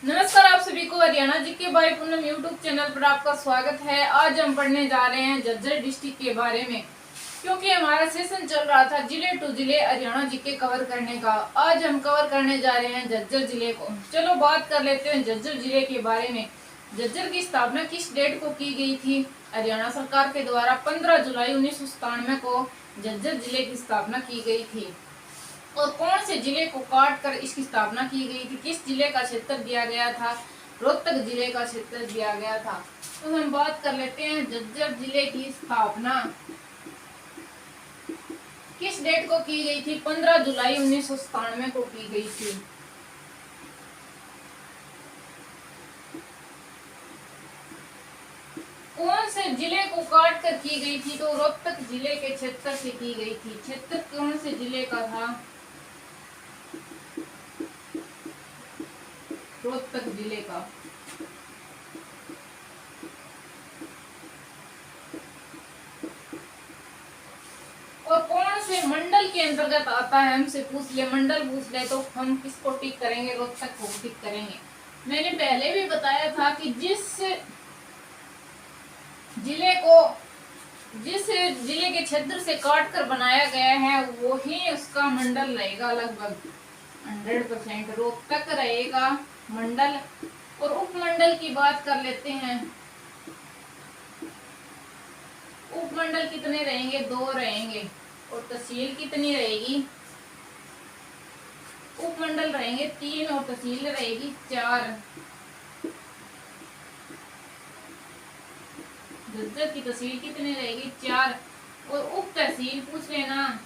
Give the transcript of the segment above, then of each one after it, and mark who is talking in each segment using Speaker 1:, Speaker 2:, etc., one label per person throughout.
Speaker 1: नमस्कार, आप सभी को हरियाणा जी के भाई पूनम यूट्यूब चैनल पर आपका स्वागत है। आज हम पढ़ने जा रहे हैं झज्जर डिस्ट्रिक्ट के बारे में, क्योंकि हमारा सेशन चल रहा था जिले टू जिले हरियाणा जी के कवर करने का। आज हम कवर करने जा रहे हैं झज्जर जिले को। चलो बात कर लेते हैं झज्जर जिले के बारे में। झज्जर की स्थापना किस डेट को की गई थी? हरियाणा सरकार के द्वारा 15 जुलाई 1997 को झज्जर जिले की स्थापना की गई थी। और कौन से जिले को काट कर इसकी स्थापना की गई थी? किस जिले का क्षेत्र दिया गया था? रोहतक जिले का क्षेत्र दिया गया था। तो हम बात कर लेते हैं झज्जर जिले की स्थापना किस डेट को की गई थी? 15 जुलाई 1997 को की गई थी। कौन से जिले को काट कर की गई थी? तो रोहतक जिले के क्षेत्र से की गई थी। क्षेत्र कौन से जिले का था? रोहतक जिले का। और कौन से मंडल के अंतर्गत आता है? हमसे पूछ ले, मंडल पूछ ले तो हम किसको टिक करेंगे? रोहतक को टिक करेंगे। मैंने पहले भी बताया था कि जिस जिले के क्षेत्र से काट कर बनाया गया है वो ही उसका मंडल रहेगा। लगभग 100% रोहतक रहेगा मंडल। और उपमंडल की बात कर लेते हैं। उपमंडल कितने रहेंगे? 2 रहेंगे। और तहसील कितनी रहेगी? उपमंडल रहेंगे 3 और तहसील रहेगी 4। झज्जर की तहसील कितनी रहेगी? 4। और उप तहसील पूछ लेना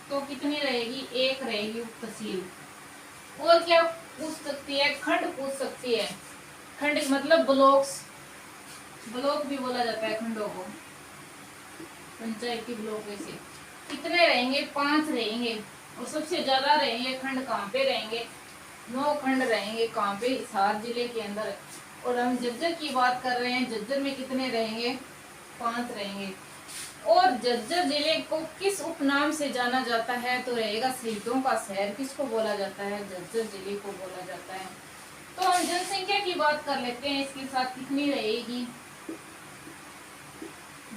Speaker 1: तो कितनी रहेगी? 1 रहेगी उप तहसील। और क्या पूछ सकती है? खंड पूछ सकती है। खंड मतलब ब्लॉक भी बोला जाता है खंडों को। पंचायती ब्लॉक ऐसे कितने रहेंगे? 5 रहेंगे। और सबसे ज्यादा रहेंगे खंड कहाँ पे रहेंगे? 9 खंड रहेंगे। कहाँ पे? हिसार जिले के अंदर। और हम झज्जर की बात कर रहे हैं। झज्जर में कितने रहेंगे? 5 रहेंगे। और झज्जर जिले को किस उपनाम से जाना जाता है? तो रहेगा शहीदों का शहर। किसको बोला जाता है? झज्जर जिले को बोला जाता है। तो हम जनसंख्या की बात कर लेते हैं। इसके साथ कितनी रहेगी?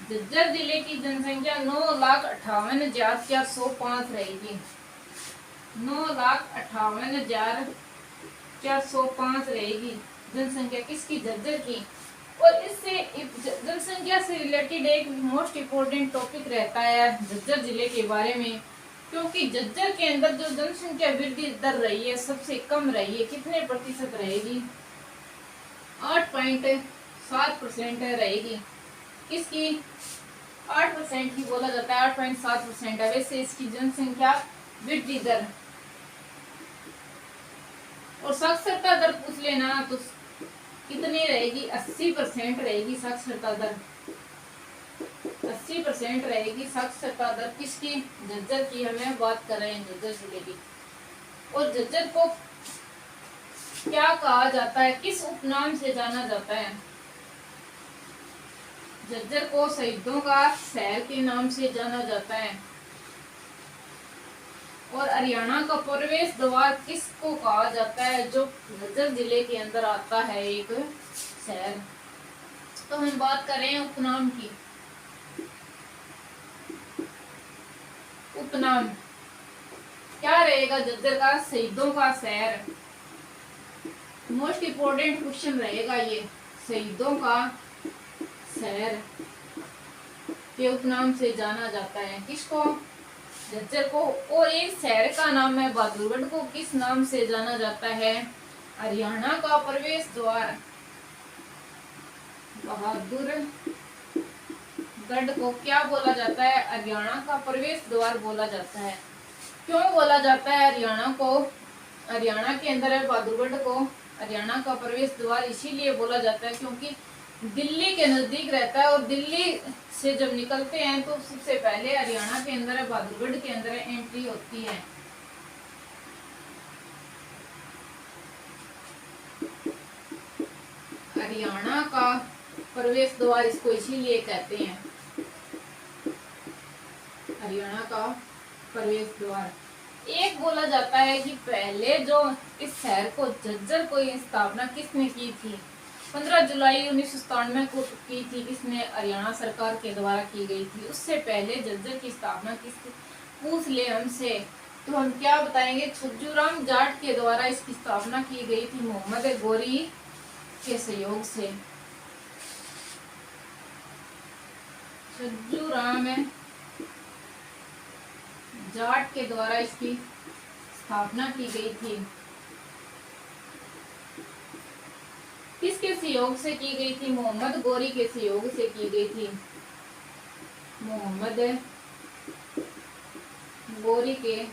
Speaker 1: झज्जर जिले की जनसंख्या 9,58,405 रहेगी। 9,58,405 रहेगी जनसंख्या किसकी? झज्जर की। और इससे जनसंख्या से रिलेटेड एक मोस्ट इम्पोर्टेंट टॉपिक रहता है झज्जर जिले के बारे में, क्योंकि झज्जर के अंदर जो जनसंख्या वृद्धि दर रही है सबसे कम रही है। कितने प्रतिशत रहेगी? 8.7% रहेगी। किसकी? 8% ही बोला जाता है। 8.7% है वैसे इसकी जनसंख्या वृद्धि दर। और साक्षरता दर पूछ लेना तो कितनी रहेगी? 80% रहेगी साक्षरता दर। 80% रहेगी साक्षरता दर। किसकी? झज्जर की हमें बात कर रहे हैं, झज्जर जिले की। और झज्जर को क्या कहा जाता है? किस उपनाम से जाना जाता है? झज्जर को शहीदों का शहर के नाम से जाना जाता है। और हरियाणा का प्रवेश द्वार किसको कहा जाता है? जो झज्जर जिले के अंदर आता है एक शहर। तो हम बात कर रहे हैं उपनाम की। उपनाम क्या रहेगा? झज्जर का शहीदों का शहर। मोस्ट इम्पोर्टेंट क्वेश्चन रहेगा ये। शहीदों का शहर के उपनाम से जाना जाता है। किसको? झज्जर को। और एक शहर का नाम है बहादुरगढ़ को किस नाम से जाना जाता है? हरियाणा का प्रवेश द्वार। बहादुरगढ़ को क्या बोला जाता है? हरियाणा का प्रवेश द्वार बोला जाता है। क्यों बोला जाता है हरियाणा को? हरियाणा के अंदर है बहादुरगढ़ को हरियाणा का प्रवेश द्वार इसीलिए बोला जाता है क्योंकि दिल्ली के नजदीक रहता है। और दिल्ली से जब निकलते हैं तो सबसे पहले हरियाणा के अंदर है बहादुरगढ़ के अंदर एंट्री होती है। हरियाणा का प्रवेश द्वार इसको इसीलिए कहते हैं, हरियाणा का प्रवेश द्वार। एक बोला जाता है कि पहले जो इस शहर को झज्जर को स्थापना किसने की थी? 15 जुलाई 1997 को की थी, किसने? हरियाणा सरकार के द्वारा की गई थी। उससे पहले झज्जर की स्थापना किसने? पूछ ले हमसे तो हम क्या बताएंगे? छज्जूराम जाट के द्वारा इसकी स्थापना की गई थी, मोहम्मद गौरी के सहयोग से। छज्जूराम जाट के द्वारा इसकी स्थापना की गई थी। किसके सहयोग से की गई थी? मोहम्मद गौरी के सहयोग से की गई थी। मोहम्मद गौरी के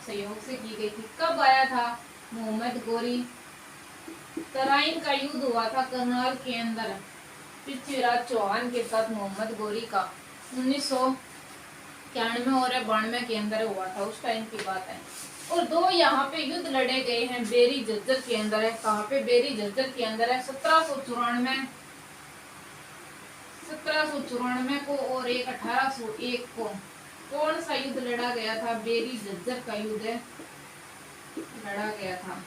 Speaker 1: सहयोग से की गई थी। कब आया था मोहम्मद गौरी? तराइन का युद्ध हुआ था करनाल के अंदर पृथ्वीराज चौहान के साथ मोहम्मद गौरी का 1991 और 92 के अंदर हुआ था, उस टाइम की बात है। और दो यहाँ पे युद्ध लड़े गए हैं, बेरी झज्जर के अंदर है। कहाँ पे? बेरी झज्जर के अंदर है। 1794 को और एक 1801 को। कौन सा युद्ध लड़ा गया था? बेरी झज्जर का युद्ध लड़ा गया था।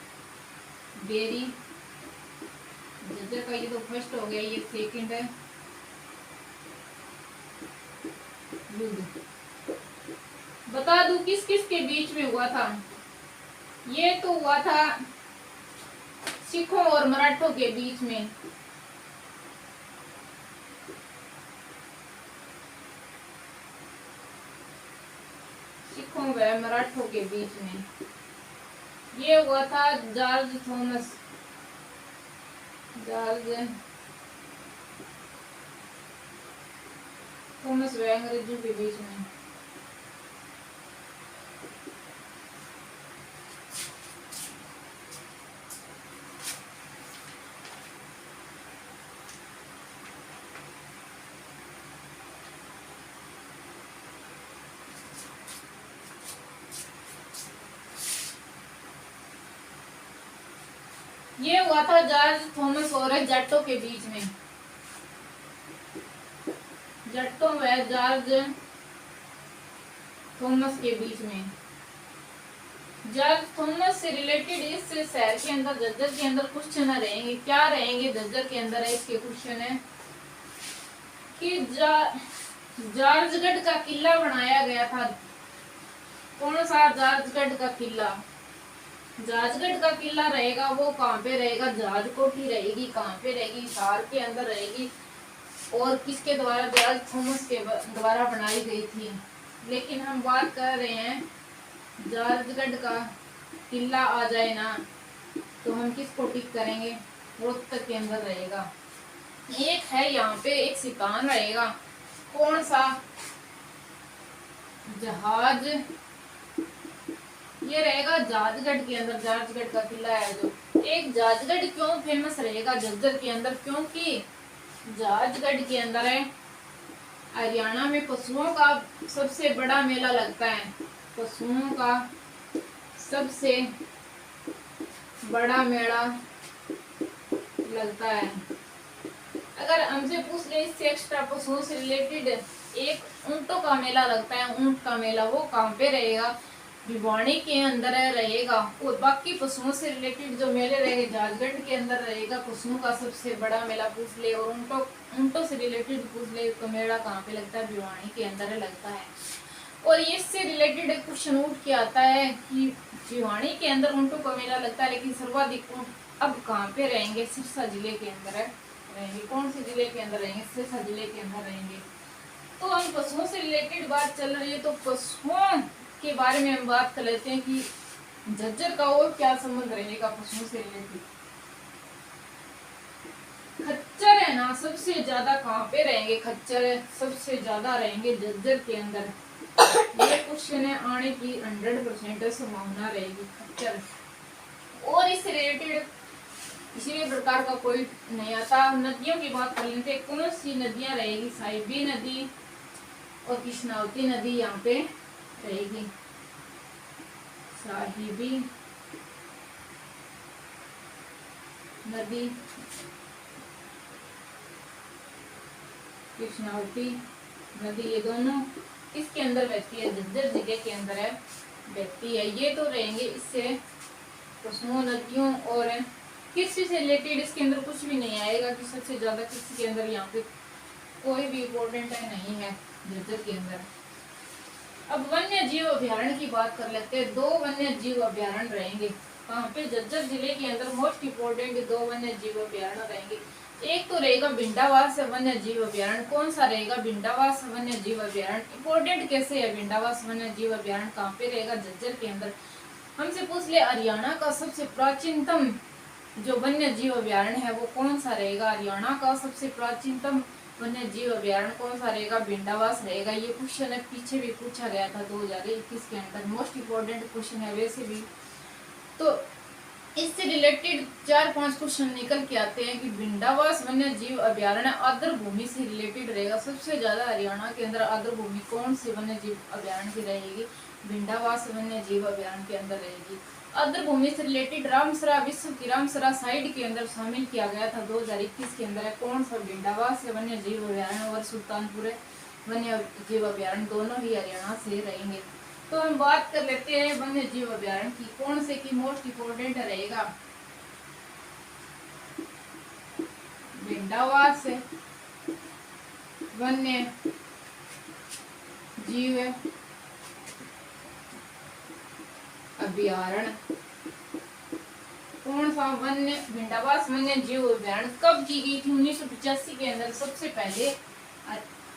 Speaker 1: बेरी झज्जर का युद्ध फर्स्ट हो गया, ये सेकंड है युद्ध। बता दूं किस किस के बीच में हुआ था? ये तो हुआ था सिखों और मराठों के बीच में। सिखों व मराठों के बीच में ये हुआ था। जॉर्ज थॉमस व अंग्रेजों के बीच में। ये हुआ था जॉर्ज थॉमस और जाटों के बीच में। जाटों व जॉर्ज थॉमस के बीच में। जॉर्ज थॉमस से रिलेटेड इस शहर के अंदर झज्जर के अंदर क्वेश्चन रहेंगे। क्या रहेंगे झज्जर के अंदर? इसके क्वेश्चन है कि जॉर्जगढ़ का किला बनाया गया था। कौन सा जॉर्जगढ़ का किला? जॉर्जगढ़ का किला रहेगा वो कहाँ पे रहेगा? जहाज कोठी रहेगी। कहाँ पे रहेगी? हिसार के अंदर रहेगी। और किसके द्वारा? जॉर्ज थॉमस के द्वारा बनाई गई थी। लेकिन हम बात कर रहे हैं जॉर्जगढ़ का किला आ जाए ना तो हम किसको टिक करेंगे? रोहतक के अंदर रहेगा। एक है यहाँ पे एक सितान रहेगा। कौन सा? जहाज। ये रहेगा जॉर्जगढ़ के अंदर। जॉर्जगढ़ का किला है जो। एक जॉर्जगढ़ क्यों फेमस रहेगा झज्जर के अंदर? क्योंकि जॉर्जगढ़ के अंदर है हरियाणा में पशुओं का सबसे बड़ा मेला लगता है। पशुओं का सबसे बड़ा मेला लगता है। अगर हमसे पूछ ले इससे एक्स्ट्रा पशुओं से रिलेटेड, एक ऊंटों का मेला लगता है। ऊंट का मेला वो कहाँ पे रहेगा? भिवानी के अंदर रहेगा। और बाकी पशुओं से रिलेटेड जो मेले रहेंगे जॉर्जगढ़ के अंदर रहेगा। पशुओं का सबसे बड़ा मेला पूछ ले और ऊंटों से रिलेटेड पूछ ले तो मेला कहाँ पे लगता है? भिवानी के अंदर लगता है। और इससे रिलेटेड एक क्वेश्चन उठ के आता है कि भिवानी के अंदर ऊंटों का मेला लगता है, लेकिन सर्वाधिक ऊंट अब कहाँ पे रहेंगे? सिरसा जिले के अंदर रहेंगे। कौन से जिले के अंदर रहेंगे? सिरसा जिले के अंदर रहेंगे। तो हम पशुओं से रिलेटेड बात चल रही है तो पशुओं के बारे में हम बात कर लेते हैं कि झज्जर का और क्या संबंध रहेगा पशुओं से रिलेटेड। खच्चर है ना सबसे ज्यादा कहाँ पे रहेंगे? खच्चर सबसे ज्यादा रहेंगे झज्जर के अंदर। ये क्वेश्चन है आने की 100% संभावना रहेगी खच्चर। और इस रिलेटेड किसी भी प्रकार का कोई नहीं आता। नदियों की बात कर लेते हैं। कौन सी नदियां रहेगी? साहिबी नदी और कृष्णावती नदी यहाँ पे रहेगी। साहिबी नदी, कृष्णावती नदी, ये दोनों किसके अंदर बहती है? झज्जर जिले के अंदर है। व्यक्ति है, ये तो रहेंगे। इससे पशुओं, नदियों और कृषि से रिलेटेड इसके अंदर कुछ भी नहीं आएगा कि सबसे ज्यादा कृषि के अंदर यहाँ पे कोई भी इम्पोर्टेंट नहीं है झज्जर के अंदर। अब वन्य जीव अभ्यारण्य की बात कर लेते हैं। 2 वन्य जीव अभ्यारण्य रहेंगे कहाँ पे, झज्जर जिले के अंदर। मोस्ट इम्पोर्टेंट 2 वन्य जीव अभ्यारण्य रहेंगे। एक तो रहेगा भिंडावास वन्य जीव अभ्यारण्य। कौन सा रहेगा? भिंडावास वन्य जीव अभ्यारण्य। इम्पोर्टेंट कैसे है भिंडावास वन्य जीव अभ्यारण्य? कहाँ पे रहेगा? झज्जर के अंदर। हमसे पूछ ले हरियाणा का सबसे प्राचीनतम जो वन्य जीव अभ्यारण्य है वो कौन सा रहेगा? हरियाणा का सबसे प्राचीनतम वन्य जीव अभ्यारण्य कौन सा रहेगा? भिंडावास रहेगा। ये क्वेश्चन है, पीछे भी पूछा गया था 2021 के अंदर। मोस्ट इम्पोर्टेंट क्वेश्चन है वैसे भी। तो इससे रिलेटेड 4-5 क्वेश्चन निकल के आते हैं कि भिंडावास वन्य जीव अभ्यारण्य आर्द्र भूमि से रिलेटेड रहेगा। सबसे ज्यादा हरियाणा के अंदर आर्द्र भूमि कौन से वन्य जीव अभ्यारण्य की रहेगी? भिंडावास वन्य जीव अभ्यारण्य के अंदर रहेगी। आर्द्र भूमि से रिलेटेड रामसरा, विश्व की रामसरा साइड के अंदर शामिल किया गया था 2021 के अंदर है। कौन सा? भिंडावास वन्य जीव अभ्यारण्य और सुल्तानपुर वन्य जीव अभ्यारण्य, दोनों ही हरियाणा से रहेंगे। तो हम बात कर लेते हैं वन्य जीव अभ्यारण्य की। कौन से की मोस्ट इम्पोर्टेंट रहेगा? भिंडावास वन्य जीव अभ्यारण्य। कौन सा? भिंडावास वन्य जीव अभ्यारण्य कब की गई थी? 1985 के अंदर सबसे पहले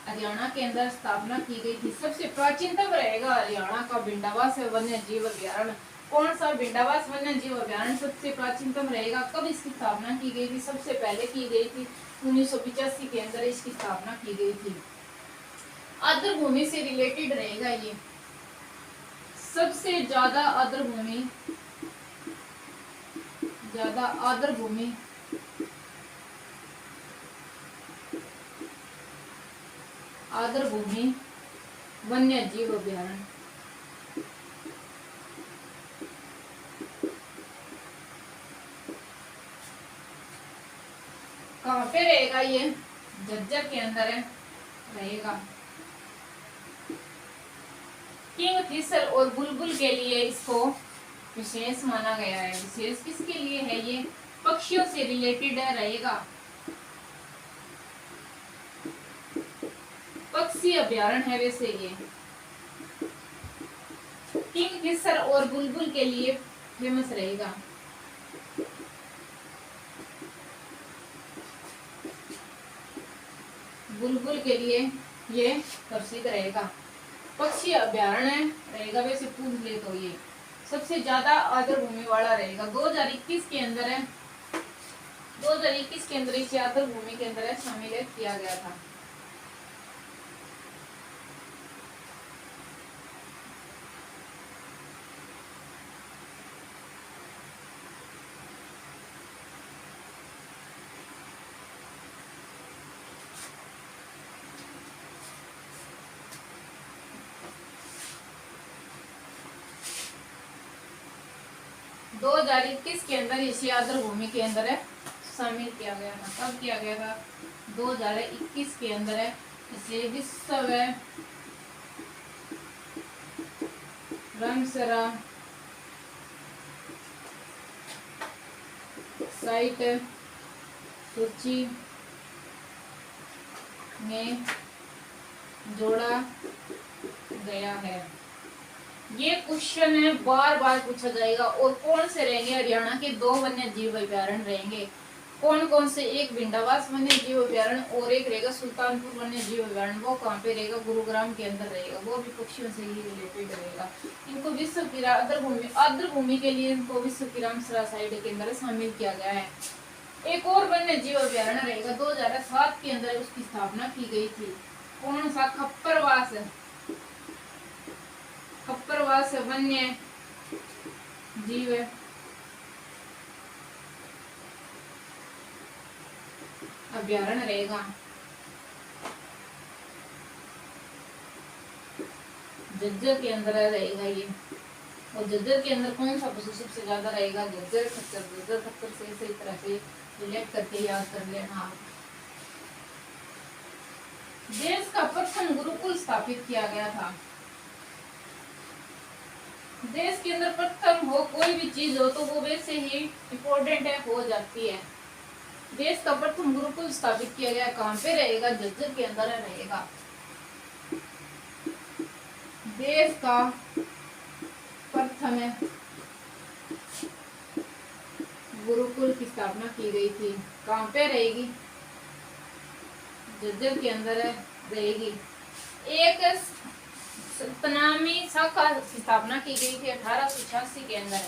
Speaker 1: हरियाणा के अंदर स्थापना की गई थी। सबसे प्राचीनतम रहेगा हरियाणा का भिंडावास वन्य जीव अभ्यारण्य। कौन सा? भिंडावास वन्य जीव अभ्यारण्य सबसे प्राचीनतम रहेगा। कब इसकी स्थापना की गई थी? सबसे पहले की गई थी 1985 के अंदर इसकी स्थापना की गई थी। आर्द्र भूमि से रिलेटेड रहेगा ये। सबसे ज्यादा आर्द्र भूमि वन्य जीव अभ्यारण्य। कहाँ पे रहेगा ये? झज्जर के अंदर है रहेगा। किंगफिशर और बुलबुल के लिए इसको विशेष माना गया है। विशेष किसके लिए है? ये पक्षियों से रिलेटेड रहेगा। पक्षी अभ्यारण्य है वैसे ये। किंगफिशर और बुलबुल के लिए फेमस रहेगा। बुलबुल के लिए ये प्रसिद्ध रहेगा। पक्षी अभ्यारण्य रहेगा वैसे पूछ ले तो ये सबसे ज्यादा आर्द्र भूमि वाला रहेगा। 2021 के अंदर है, 2021 के अंदर इसे आर्द्र भूमि के अंदर शामिल किया गया था। दो 2021 के अंदर इसे आर्द्र भूमि के अंदर शामिल किया गया था। कब किया गया था? 2021 के अंदर इसे विश्व रामसरा साइट सूची में जोड़ा गया है। ये क्वेश्चन है, बार बार पूछा जाएगा। और कौन से रहेंगे? हरियाणा के 2 वन्य जीव अभ्यारण्य रहेंगे। कौन कौन से? एक भिंडावास वन्य जीव अभ्यारण्य और एक रहेगा सुल्तानपुर वन्य जीव अभ्यारण्य। वो कहाँ पे रहेगा? गुरुग्राम के अंदर रहेगा। वो भी पक्षियों से ही रिलेटेड रहेगा। इनको विश्व की आर्द्र भूमि के लिए इनको विश्व की रामसरा साइट के अंदर शामिल किया गया है। एक और वन्य जीव अभ्यारण्य रहेगा 2007 के अंदर उसकी स्थापना की गई थी। कौन सा? खप्परवास वन्य जीव अभ्यारण्य रहेगा। झज्जर के अंदर रहेगा ये। और झज्जर के अंदर कौन सा पशु सबसे ज्यादा रहेगा? झज्जर खच्चर से इसी तरह से रिलेट करके याद कर लेना। देश का प्रथम गुरुकुल स्थापित किया गया था। देश के अंदर प्रथम हो कोई भी चीज हो तो वो वैसे ही इम्पोर्टेंट है, हो जाती है। देश का प्रथम गुरुकुल स्थापित किया गया कहाँ पे रहेगा? झज्जर के अंदर रहेगा। देश का प्रथम गुरुकुल की स्थापना की गई थी, कहाँ पे रहेगी? झज्जर के अंदर रहेगी। एक सतनामी शाखा की स्थापना की गई थी 1886 के अंदर।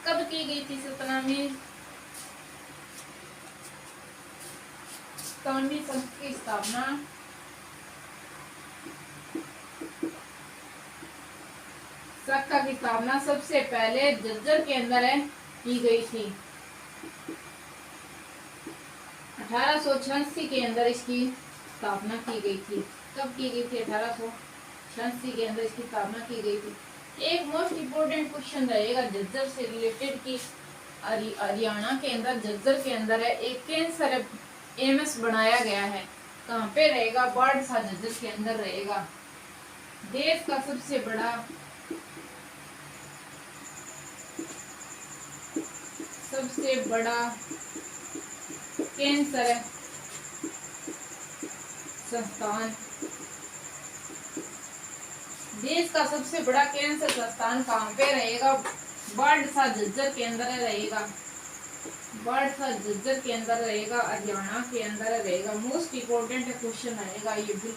Speaker 1: कब की गई थी सतनामी संघ की स्थापना? शाखा की स्थापना सबसे पहले झज्जर के अंदर की गई थी 1886 के अंदर इसकी स्थापना की गई थी। कब की गई थी? 1886 के अंदर इसकी स्थापना की गई थी। एक मोस्ट इम्पोर्टेंट क्वेश्चन रहेगा झज्जर से रिलेटेड कि हरियाणा के अंदर झज्जर के अंदर एक कैंसर एम्स बनाया गया है, कहाँ पे रहेगा? बाढ़सा झज्जर के अंदर रहेगा। देश का सबसे बड़ा कैंसर संस्थान, देश का सबसे बड़ा कैंसर संस्थान कहाँ पे रहेगा? बाढ़सा झज्जर के अंदर रहेगा। बाढ़सा झज्जर के अंदर रहेगा, हरियाणा के अंदर रहेगा। मोस्ट इम्पोर्टेंट क्वेश्चन रहेगा ये भी,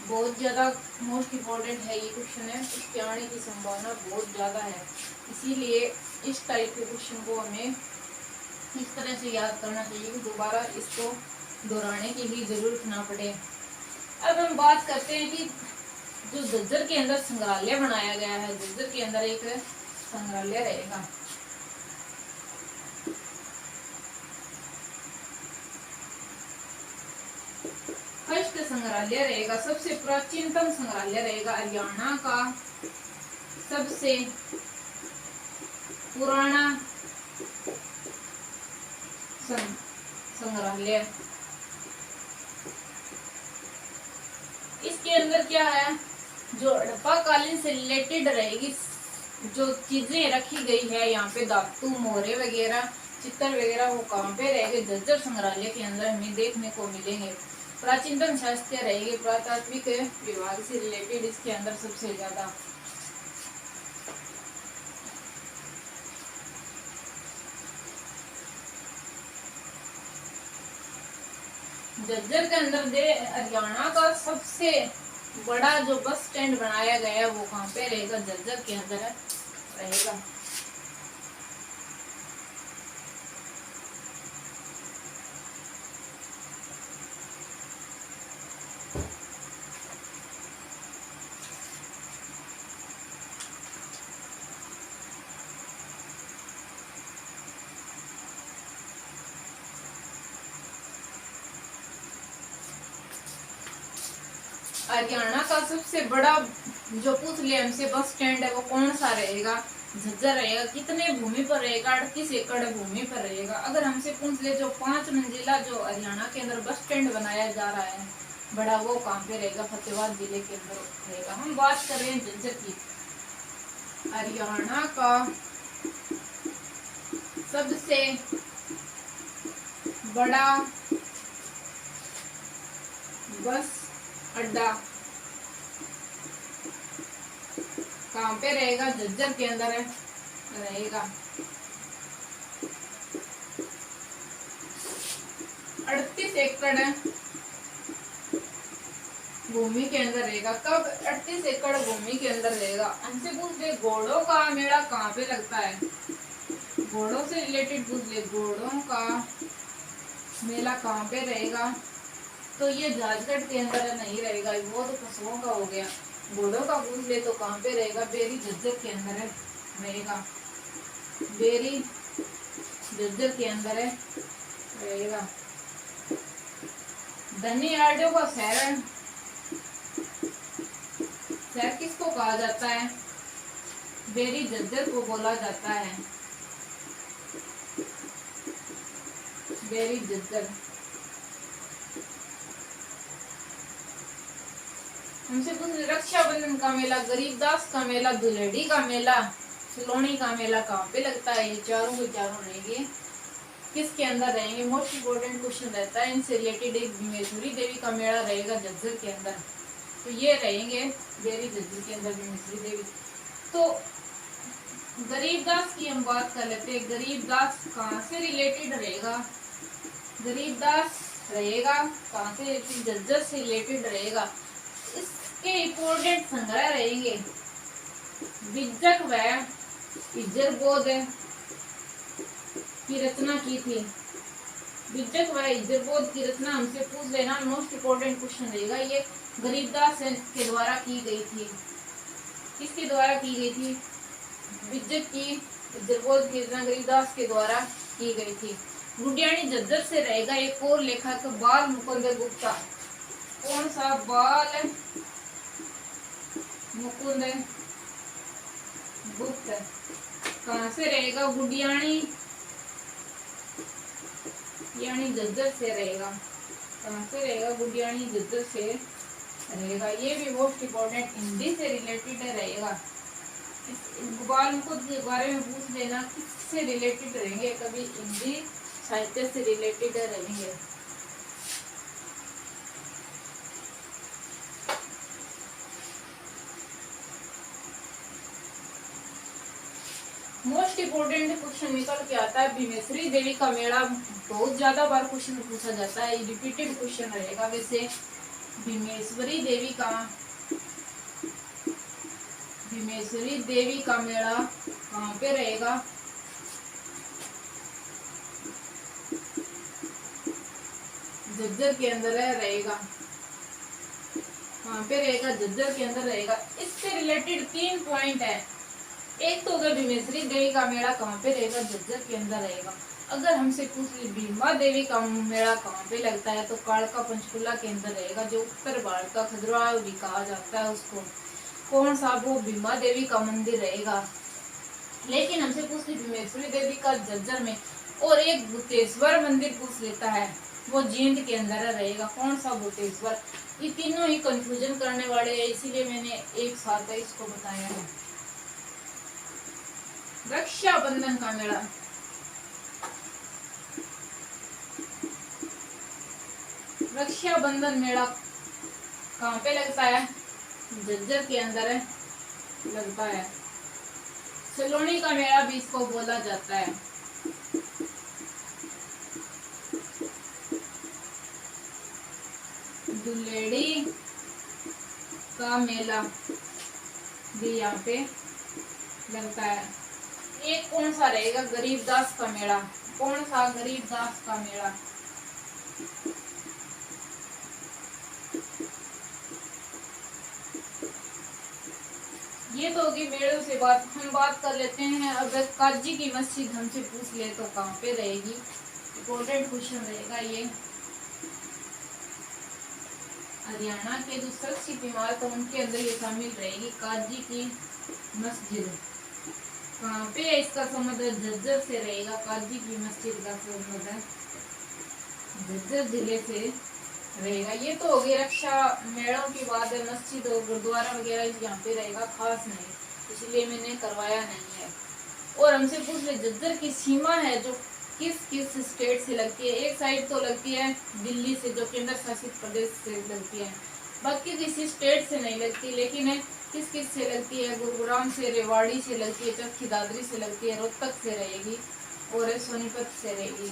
Speaker 1: बहुत ज्यादा मोस्ट इम्पोर्टेंट है ये क्वेश्चन है, इसके आने की संभावना बहुत ज्यादा है। इसीलिए इस टाइप के क्वेश्चन को हमें इस तरह से याद करना चाहिए कि दोबारा इसको दोहराने की भी जरूरत ना पड़े। अब हम बात करते हैं कि जो झज्जर के अंदर संग्रहालय बनाया गया है, झज्जर के अंदर एक संग्रहालय रहेगा। फर्स्ट संग्रहालय रहेगा, सबसे प्राचीनतम संग्रहालय रहेगा, हरियाणा का सबसे पुराना संग्रहालय। इसके अंदर क्या है? जो हड़प्पा कालीन से रिलेटेड रहेगी जो चीजें रखी गई है यहाँ पे, धातु मोहरे वगैरह चित्र वगैरह, वो कहाँ पे रहेंगे? झज्जर संग्रहालय के अंदर हमें देखने को मिलेंगे। प्राचीनतम शास्त्रीय रहेगी, पुरातात्विक विभाग से रिलेटेड इसके अंदर सबसे ज्यादा। झज्जर के अंदर हरियाणा का सबसे बड़ा जो बस स्टैंड बनाया गया है वो कहाँ पे रहेगा? झज्जर के अंदर रहेगा। हरियाणा का सबसे बड़ा जो पूछ लिया हमसे बस स्टैंड है वो कौन सा रहेगा? झज्जर रहेगा। कितने भूमि पर रहेगा? 38 एकड़ भूमि पर रहेगा। अगर हमसे पूछ ले जो 5 मंजिला जो हरियाणा के अंदर बस स्टैंड बनाया जा रहा है बड़ा, वो कहाँ पे रहेगा? फतेहाबाद जिले के अंदर रहेगा। हम बात कर रहे हैं झज्जर की। हरियाणा का सबसे बड़ा बस अड्डा कहाँ पे रहेगा? झज्जर के अंदर रहेगा। 38 एकड़ भूमि के अंदर रहेगा। कब 38 एकड़ भूमि के अंदर रहेगा? हमसे पूछ ले घोड़ों का मेला कहाँ पे लगता है? घोड़ों से रिलेटेड पूछ ले, घोड़ों का मेला कहाँ पे रहेगा? तो ये झारखंड के अंदर नहीं रहेगा, वो तो पशुओं का हो गया। घोड़ों का पूछ ले तो कहाँ पे रहेगा? बेरी झज्जर के अंदर रहेगा। बेरी झज्जर के अंदर रहेगा। धनी आर्डो का शहर किसको कहा जाता है? बेरी झज्जर को बोला जाता है। बेरी झज्जर। हमसे पूछ रहे रक्षाबंधन का मेला, गरीबदास का मेला, दुल्हेड़ी का मेला, सलोनी का मेला कहाँ पे लगता है। ये चारों के चारों रहेंगे किसके अंदर रहेंगे, मोस्ट इम्पोर्टेंट क्वेश्चन रहता है इनसे रिलेटेड। एक भीमेश्वरी देवी का मेला रहेगा झज्जर के अंदर, तो ये रहेंगे देवी झज्जर के अंदर भीमेश्वरी देवी। तो गरीबदास की हम बात कर लेते हैं। गरीबदास कहाँ से रिलेटेड रहेगा, गरीबदास रहेगा कहाँ से, झज्जर से रिलेटेड रहेगा। इसके इम्पोर्टेंट संग्रह रहेंगे विज्जक व इज्जर बोध की रचना की थी। विज्जक व इज्जर बोध की रचना हमसे पूछ लेना, मोस्ट इम्पोर्टेंट क्वेश्चन रहेगा। ये गरीबदास के द्वारा की गई थी। किसके द्वारा की गई थी, विज्जक की इज्जर बोध की रचना गरीबदास के द्वारा की गई थी। गुडियानी झज्जर से रहेगा एक और लेखक बाल मुकुंद गुप्ता। कौन सा, बाल मुकुंद गुप्त। कहाँ से रहेगा, गुडियानी यानी झज्जर से रहेगा। कहाँ से रहेगा, गुडियानी झज्जर से रहेगा। ये भी मोस्ट इम्पोर्टेंट हिंदी से रिलेटेड रहेगा। बाल मुकुंद के बारे में पूछ लेना, किससे रिलेटेड रहेंगे, कभी हिंदी साहित्य से रिलेटेड रहेंगे। मोस्ट इम्पोर्टेंट क्वेश्चन निकल के आता है भीमेश्वरी देवी का मेला। बहुत ज्यादा बार क्वेश्चन पूछा जाता है, रिपीटेड क्वेश्चन रहेगा। वैसे भीमेश्वरी देवी का मेला कहाँ पे रहेगा, झज्जर के अंदर रहेगा। कहाँ पे रहेगा, झज्जर के अंदर रहेगा। इससे रिलेटेड 3 पॉइंट है। एक तो अगर भीमेश्वरी देवी का मेला कहाँ पे रहेगा, झज्जर के अंदर रहेगा। अगर हमसे पूछ ली भीमा देवी का मेला कहाँ पे लगता है, तो कालका पंचकुला के अंदर रहेगा, जो उत्तर भारत का खजुराहो भी कहा जाता है उसको। कौन सा, वो भीमा देवी का मंदिर रहेगा। लेकिन हमसे पूछ ली भीमेश्वरी देवी का झज्जर में, और एक भूतेश्वर मंदिर पूछ लेता है, वो जींद के अंदर रहेगा। कौन सा, भूतेश्वर। ये तीनों ही कंफ्यूजन करने वाले हैं, इसीलिए मैंने एक साथ इसको बताया है। रक्षाबंधन का मेला, रक्षाबंधन मेला कहाँ पे लगता है, झज्जर के अंदर लगता है। सलोनी का मेला भी इसको बोला जाता है। दुल्हेड़ी का मेला भी यहाँ पे लगता है। एक कौन सा रहेगा, गरीबदास का मेला। कौन सा, गरीबदास का मेला। ये तो होगी मेलों से बात। हम बात कर लेते हैं अब काजी की मस्जिद हमसे पूछ ले तो कहाँ पे रहेगी। इम्पोर्टेंट क्वेश्चन रहेगा ये। हरियाणा के जो सुरक्षित इमारत है उनके अंदर ये शामिल रहेगी, काजी की मस्जिद। कहाँ पे है इसका संबंध, झज्जर से रहेगा। काजी की मस्जिद का संबंध झज्जर जिले से रहेगा। ये तो होगी रक्षा मेलों की बात है। मस्जिद और गुरुद्वारा वगैरह यहाँ पे रहेगा, खास नहीं, इसलिए मैंने करवाया नहीं है। और हमसे पूछ ले झज्जर की सीमा है जो किस किस स्टेट से लगती है। एक साइड तो लगती है दिल्ली से, जो केंद्र शासित प्रदेश से लगती है, बाकी किसी स्टेट से नहीं लगती। लेकिन किस किस से लगती है, गुरुग्राम से, रेवाड़ी से लगती है, चरखी दादरी से लगती है, रोहतक से रहेगी, और सोनीपत से रहेगी,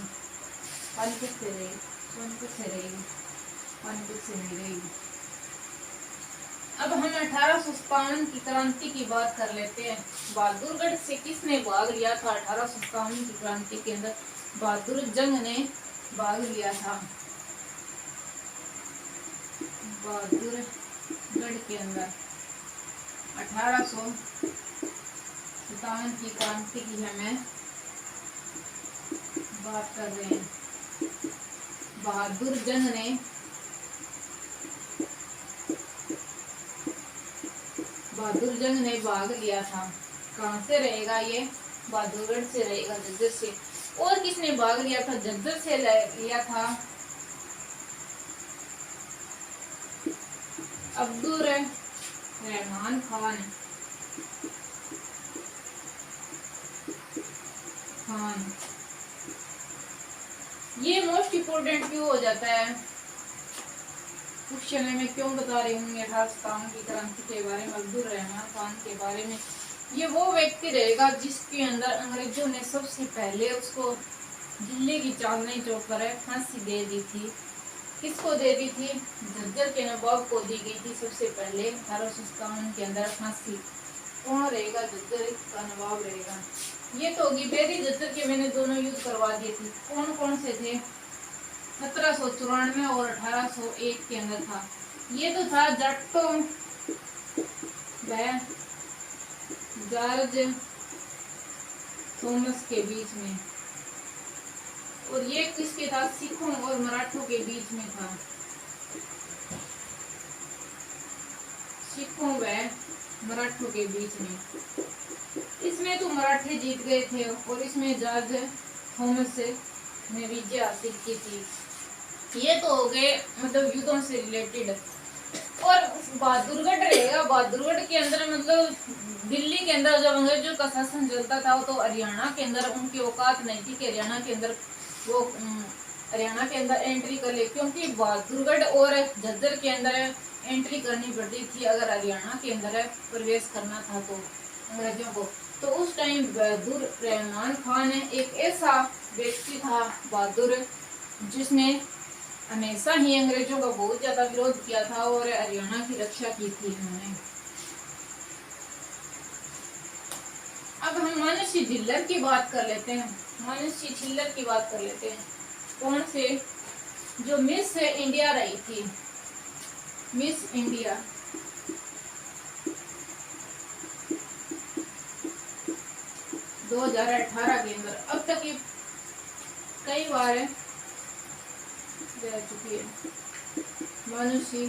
Speaker 1: पानीपत से रहेगी, सोनीपत से रहेगी, पानीपत से नहीं रहेगी। अब हम 1857 की क्रांति की बात कर लेते हैं। बहादुरगढ़ से किसने भाग लिया था 1857 की क्रांति के अंदर, बहादुर जंग ने भाग लिया था बहादुरगढ़ के अंदर। 1857 की क्रांति की हमें बात कर रहे हैं। बहादुर जंग ने भाग लिया था। कहाँ से रहेगा ये, बहादुरगढ़ से रहेगा, झज्जर से। और किसने भाग लिया था, झज्जर से लिया था अब्दुल रहमान खान ये मोस्ट इम्पोर्टेंट क्यों हो जाता है क्वेश्चन में, क्यों बता रही हूँ 1857 की क्रांति के बारे में, अब्दुल रहमान खान के बारे में। ये वो व्यक्ति रहेगा जिसके अंदर अंग्रेजों ने सबसे पहले उसको दिल्ली की चांदनी चौक पर फांसी दे दी थी। किसको दे दी थी? झज्जर के नवाब को दी गई थी सबसे पहले 1857 के अंदर फांसी। कौन रहेगा? झज्जर का नवाब रहेगा। ये तो होगी बेरी झज्जर के, मैंने दोनों युद्ध करवा दिए थे। कौन कौन से थे? 1794 और 1801 के अंदर था। ये तो था जाटो व जॉर्ज थॉमस के बीच में, और ये किसके था? सिखों और मराठों के बीच में था। सिखों व मराठों के बीच में। इसमें तो मराठे जीत गए थे और इसमें जॉर्ज थॉमस ने विजय हासिल की थी। ये तो हो गए मतलब युद्धों से रिलेटेड। और बहादुरगढ़ रहेगा। बहादुरगढ़ के अंदर मतलब दिल्ली के अंदर जब अंग्रेजों का शासन चलता था तो हरियाणा के अंदर उनकी औकात नहीं थी कि हरियाणा के अंदर वो हरियाणा के अंदर एंट्री कर ले, क्योंकि बहादुरगढ़ और झज्जर के अंदर एंट्री करनी पड़ती थी अगर हरियाणा के अंदर प्रवेश करना था तो अंग्रेजों को। तो उस टाइम बहादुर रहमान खान एक ऐसा व्यक्ति था बहादुर, जिसने हमेशा ही अंग्रेजों का बहुत ज्यादा विरोध किया था और हरियाणा की रक्षा की थी उन्होंने। अब हम मानसी झिल्लर की बात कर लेते हैं। मानसी झिल्लर की बात कर लेते हैं। कौन से? जो मिस इंडिया रही थी, मिस इंडिया। दो 2018 के अंदर अब तक ये कई बार रह चुकी है। मानुषी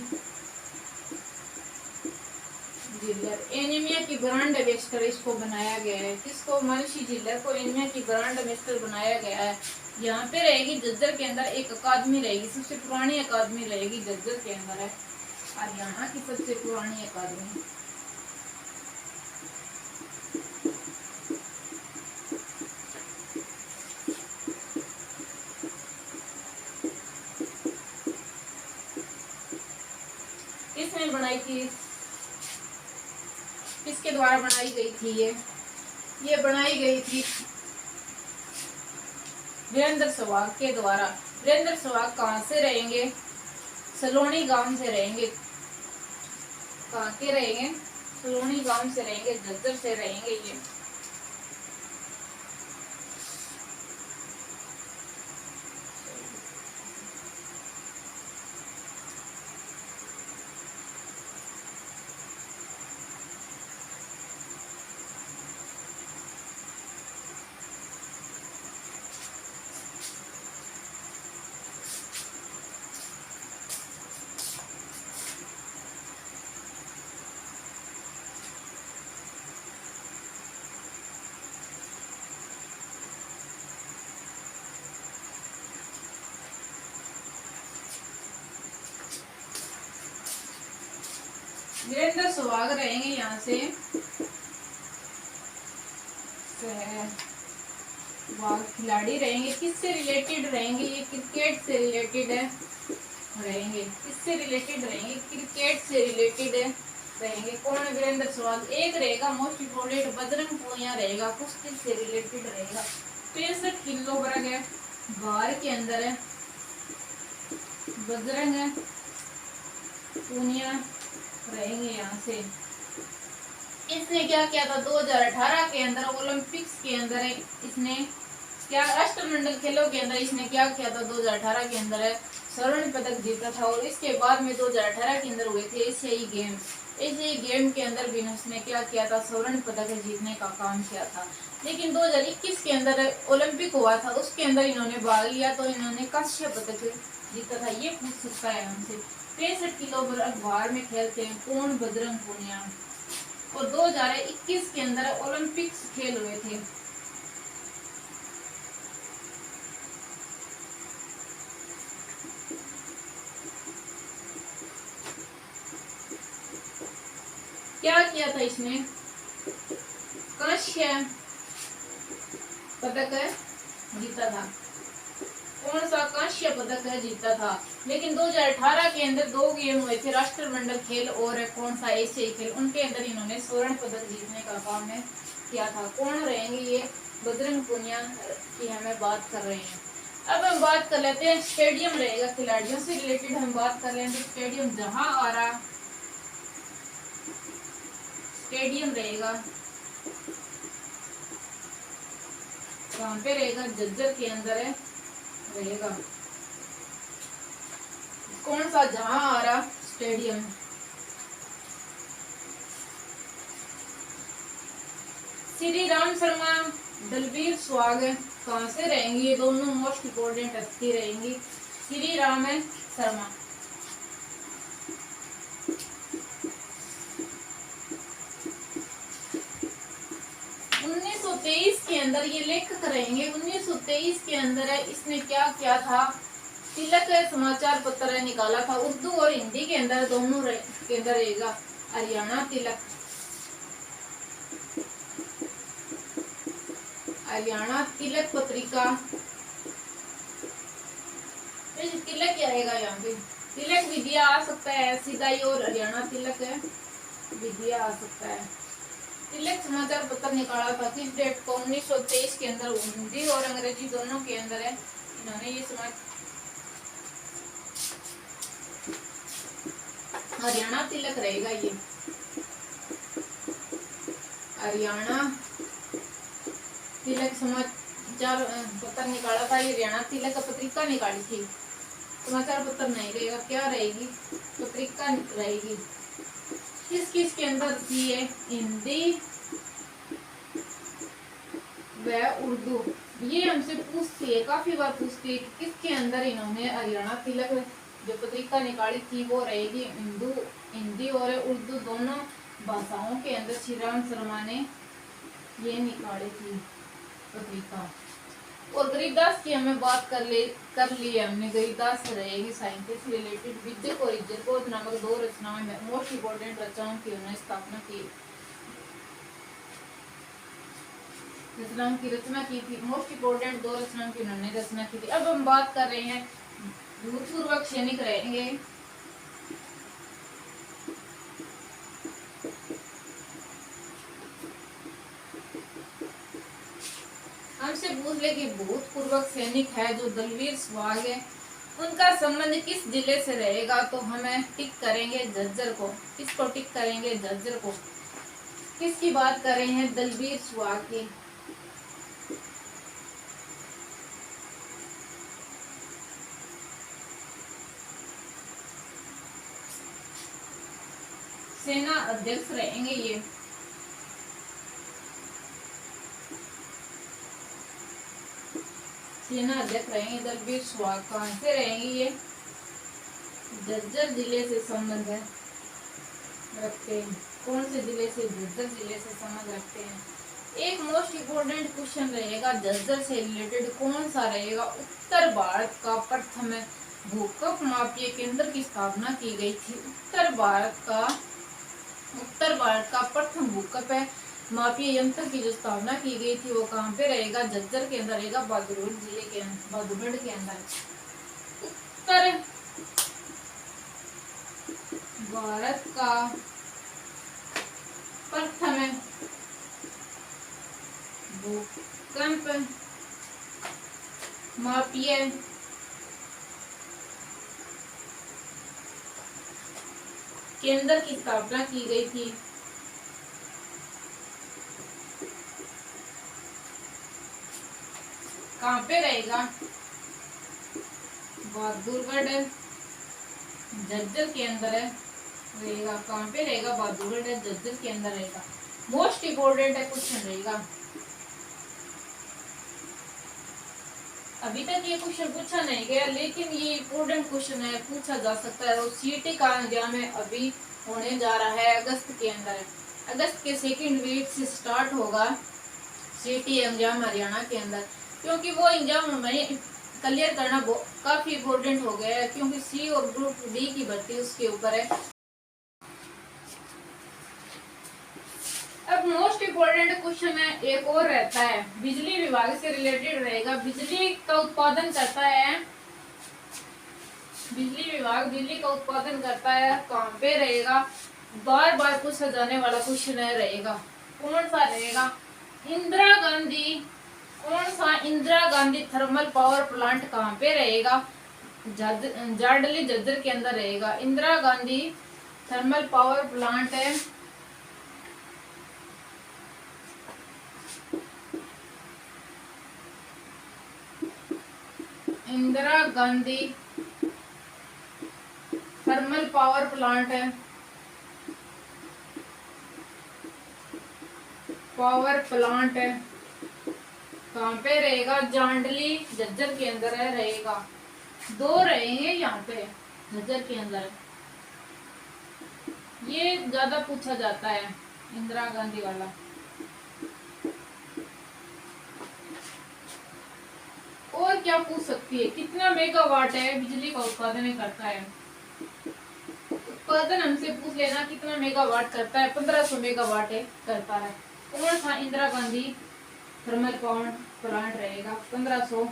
Speaker 1: झिल्लर एनीमिया की ब्रांड एम्बेसडर इसको बनाया गया है। किसको? मानुषी झिल्लर को एनीमिया की ब्रांड एम्बेसडर बनाया गया है। यहाँ पे रहेगी झज्जर के अंदर एक अकादमी रहेगी, सबसे पुरानी अकादमी रहेगी झज्जर के अंदर है, हरियाणा की सबसे पुरानी अकादमी। किसने बनाई थी? किसके द्वारा बनाई गई थी? ये बनाई गई थी वीरेंद्र सहवाग के द्वारा। वीरेंद्र सहवाग कहाँ से रहेंगे? सलोनी गांव से रहेंगे। कहाँ के रहेंगे? सलोनी गांव से रहेंगे, झज्जर से रहेंगे ये। वीरेंद्र सहवाग रहेंगे यहाँ से, खिलाड़ी रहेंगे। किससे रिलेटेड रहेंगे? ये क्रिकेट से रिलेटेड है रहेंगे। किससे रिलेटेड रहेंगे? क्रिकेट से रिलेटेड है रहेंगे। कौन है? वीरेंद्र सहवाग। एक रहेगा मोस्ट इम्पोर्टेंट बजरंग पूनिया रहेगा, कुश्ती से रिलेटेड रहेगा। 63 किलो वर्ग है भार के अंदर है बजरंग पूनिया रहेंगे यहाँ से। इसने क्या किया था 2018 के अंदर ओलंपिक्स के अंदर? इसने क्या राष्ट्रमंडल खेलों के अंदर इसने क्या किया था 2018 के अंदर? स्वर्ण पदक जीता था। और इसके बाद में 2018 के अंदर हुए थे एशियाई गेम। एशियाई गेम के अंदर भी इसने क्या किया था? स्वर्ण पदक जीतने का काम किया था। लेकिन 2021 के अंदर ओलंपिक हुआ था, उसके अंदर इन्होंने भाग लिया तो इन्होंने कांस्य पदक जीता था। ये पूछ सकता है हमसे। 63 किलो भार में खेलते हैं कौन? बजरंग पूनिया। और 2021 के अंदर ओलंपिक्स खेल हुए थे। किया था इसने? कांस्य पदक जीता था। कौन सा कांस्य पदक जीता था। लेकिन 2018 के अंदर 2 गेम हुए थे, राष्ट्रमंडल खेल और कौन सा एशियाई खेल, उनके अंदर इन्होंने स्वर्ण पदक जीतने का काम किया था। कौन रहेंगे ये? बजरंग पुनिया की हमें बात कर रहे हैं। अब हम बात कर लेते हैं स्टेडियम रहेगा, खिलाड़ियों से रिलेटेड हम बात कर रहे हैं। स्टेडियम जहां आ रहा स्टेडियम रहेगा, कहाँ पे रहेगा? झज्जर के अंदर रहेगा। कौन सा जहां आ रहा स्टेडियम? श्री राम शर्मा, दलवीर सुहाग कहाँ से रहेंगे? ये दोनों मोस्ट इम्पोर्टेंट हस्ती रहेंगी। श्री राम शर्मा। 1923 के अंदर ये लेखक रहेंगे। 1923 के अंदर इसने क्या किया था? तिलक समाचार पत्र निकाला था। उर्दू और हिंदी के अंदर दोनों के अंदर रहेगा। हरियाणा तिलक, हरियाणा तिलक पत्रिका। तिलक क्या आएगा यहाँ पे? तिलक विद्या आ सकता है, सीधाई और हरियाणा तिलक विद्या आ सकता है। तिलक समाचार पत्र निकाला था किस डेट को? 1923 के अंदर। हिंदी और अंग्रेजी दोनों के अंदर है इन्होंने ये समाचार। हरियाणा तिलक रहेगा ये, हरियाणा तिलक समाचार पत्र निकाला था। ये हरियाणा तिलक पत्रिका निकाली थी, समाचार पत्र नहीं रहेगा। क्या रहेगी? पत्रिका रहेगी। किस किस के अंदर थी है? हिंदी व उर्दू। ये हमसे पूछती है, काफी बार पूछती है कि किसके अंदर इन्होंने हरियाणा तिलक जो पत्रिका निकाली थी वो रहेगी हिंदी और उर्दू दोनों भाषाओं के अंदर श्री राम शर्मा ने ये निकाली थी पत्रिका। और गरीबदास की हमें बात कर ली हमने। गरीबदास रहेगी साइंटिस्ट रिलेटेड। विद्यक और इज्जत नामक 2 रचनाओं में मोस्ट इम्पोर्टेंट रचनाओं की उन्होंने स्थापना की, रचना की थी। मोस्ट इम्पोर्टेंट 2 रचनाओं की उन्होंने रचना की थी। अब हम बात कर रहे हैं भूतपूर्व सैनिक रहेंगे। हमसे पूछ ले कि भूतपूर्व सैनिक है जो दलवीर सुहाग है, उनका संबंध किस जिले से रहेगा? तो हमें टिक करेंगे झज्जर को। किसको टिक करेंगे? झज्जर को। किसकी बात कर रहे हैं? दलवीर सुहाग की। सेना अध्यक्ष रहेंगे ये। सेना अध्यक्ष रहेंगे दलवीर सुहाग। कहाँ से रहेंगे ये? झज्जर जिले से संबंध रखते हैं। कौन से जिले से? झज्जर जिले से संबंध रखते हैं। एक मोस्ट इम्पोर्टेंट क्वेश्चन रहेगा झज्जर से रिलेटेड, कौन सा रहेगा? उत्तर भारत का प्रथम भूकंप मापीय केंद्र की स्थापना की गई थी। उत्तर भारत का प्रथम भूकंप मापीय यंत्र की जो स्थापना की गई थी वो कहाँ पे रहेगा? झज्जर के अंदर रहेगा, बहादुरगढ़ जिले के अंदर, बहादुरगढ़ के अंदर। उत्तर भारत का प्रथम भूकंप मापीय केंद्र की स्थापना की गई थी। कहाँ पे रहेगा? बहादुरगढ़ झज्जर के अंदर रहेगा। कहाँ पे रहेगा? बहादुरगढ़ झज्जर के अंदर रहेगा। मोस्ट इम्पोर्टेंट क्वेश्चन रहेगा। अभी तक ये क्वेश्चन पूछा नहीं गया लेकिन ये इम्पोर्टेंट क्वेश्चन है, पूछा जा सकता है। और सीटी का एग्जाम है अभी होने जा रहा है अगस्त के अंदर। अगस्त के सेकेंड वीक से स्टार्ट होगा सीटी एग्जाम हरियाणा के अंदर, क्योंकि वो एग्जाम हमें क्लियर करना काफी इम्पोर्टेंट हो गया है, क्योंकि सी और ग्रुप डी की भर्ती उसके ऊपर है। अब मोस्ट इम्पोर्टेंट क्वेश्चन है, एक और रहता है, बिजली विभाग से रिलेटेड रहेगा। बिजली का उत्पादन करता है, बिजली विभाग बिजली का उत्पादन करता है, कहाँ पे रहेगा? बार बार पूछा जाने वाला क्वेश्चन है रहेगा। कौन सा रहेगा? इंदिरा गांधी, कौन सा Indira Gandhi thermal power plant कहाँ पे रहेगा? जाडली झज्जर के अंदर रहेगा। Indira Gandhi thermal power plant है, Indira Gandhi thermal power plant है, पावर प्लांट है, कहाँ पे रहेगा? जांडली झज्जर के अंदर है रहेगा। दो रहेंगे यहाँ पे झज्जर के अंदर, ये ज्यादा पूछा जाता है इंदिरा गांधी वाला। और क्या पूछ सकती है? कितना मेगावाट है बिजली का उत्पादन करता है? उत्पादन हमसे पूछ लेना कितना मेगावाट करता है? 1500 मेगावाट है करता है। कौन सा Indira Gandhi thermal power plant रहेगा? 1500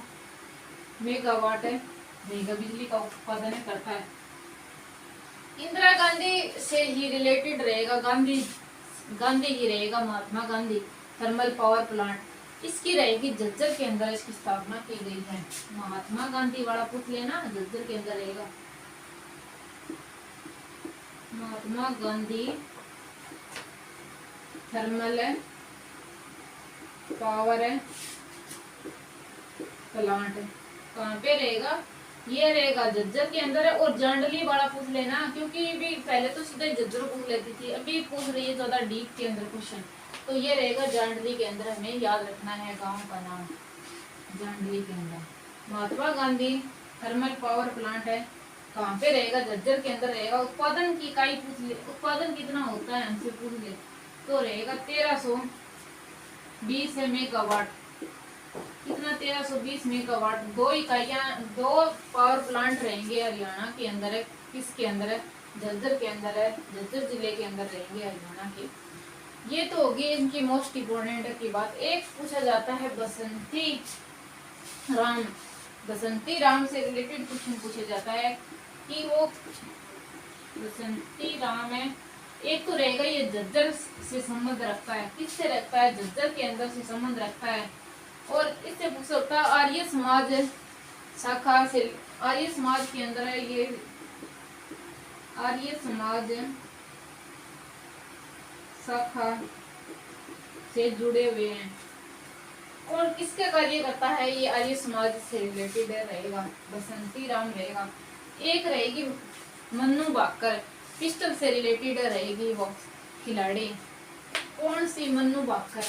Speaker 1: मेगावाट है रहेगा, बिजली का उत्पादन करता है। इंदिरा गांधी से ही रिलेटेड रहेगा, गांधी ही रहेगा, Mahatma Gandhi thermal power plant. इसकी रहेगी झज्जर के अंदर, इसकी स्थापना की गई है। महात्मा गांधी वाला पूछ लेना, झज्जर के अंदर रहेगा। Mahatma Gandhi thermal power plant कहाँ पे रहेगा? ये रहेगा झज्जर के अंदर है। और जांडली वाला पूछ लेना, क्योंकि भी पहले तो सीधे झज्जर पूछ लेती थी, अभी पूछ रही है ज्यादा डीप के अंदर क्वेश्चन, तो ये रहेगा जांडली के अंदर। हमें याद रखना है गांव का नाम, जांडली के अंदर। Mahatma Gandhi thermal power plant है, कहाँ पे रहेगा? झज्जर के अंदर रहेगा। उत्पादन की इकाई पूछ ले, उत्पादन कितना होता है हमसे पूछ ले, तो रहेगा 1320 मेगावाट। कितना? 1320 मेगावाट। दो इकाइयां, दो पावर प्लांट रहेंगे हरियाणा के अंदर है। किसके अंदर है? झज्जर के अंदर है, झज्जर जिले के अंदर रहेंगे हरियाणा के। ये तो होगी इनकी मोस्ट इम्पोर्टेंट की बात। एक पूछा जाता है बसंती राम, बसंती राम से रिलेटेड क्वेश्चन पूछा जाता है कि वो बसंती राम है। एक तो रहेगा ये झज्जर से संबंध रखता है, किससे रखता है? झज्जर के अंदर से संबंध रखता है। और इससे पूछ सकता है आर्य समाज शाखा से, आर्य समाज के अंदर है ये, आर्य समाज शाखा से जुड़े हुए हैं। और किसका कार्य करता है ये? आर्य समाज से रिलेटेड रहेगा, बसंती राम रहेगा। एक रहेगी मन्नू भाकर, पिस्टल से रिलेटेड रहेगी वो खिलाड़ी। कौन सी? मन्नू भाकर।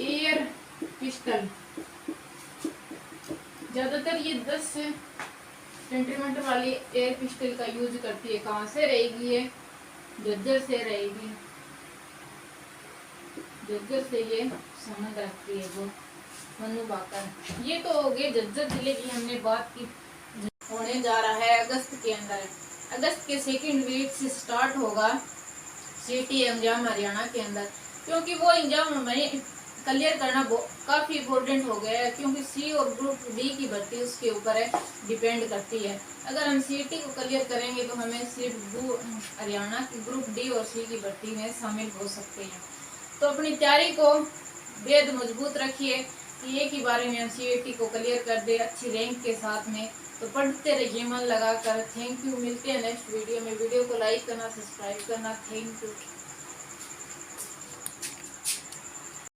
Speaker 1: एयर पिस्टल, ज्यादातर ये 10 सेंटीमीटर वाली एयर पिस्टल का यूज करती है। कहाँ से रहेगी ये? झज्जर से रहेगी, झज्जर से ये संबंध रखती है वो मन्नू भाकर। ये तो हो गए झज्जर जिले की हमने बात की। होने जा रहा है अगस्त के अंदर, अगस्त के सेकेंड वीक से स्टार्ट होगा सिटी एग्जाम हरियाणा के अंदर, क्योंकि वो एग्जाम हमें क्लियर करना काफी इम्पोर्टेंट हो गया है, क्योंकि सी और ग्रुप डी की भर्ती उसके ऊपर है, डिपेंड करती है। अगर हम सीटी को क्लियर करेंगे तो हमें सिर्फ हरियाणा की ग्रुप डी और सी की भर्ती में शामिल हो सकते हैं। तो अपनी तैयारी को बेहद मजबूत रखिए कि एक ही बारे में हम सीईटी को क्लियर कर दे अच्छी रैंक के साथ में। तो पढ़ते रहिए मन लगाकर। थैंक यू, मिलते हैं नेक्स्ट वीडियो में। वीडियो को लाइक करना, सब्सक्राइब करना। Thank you.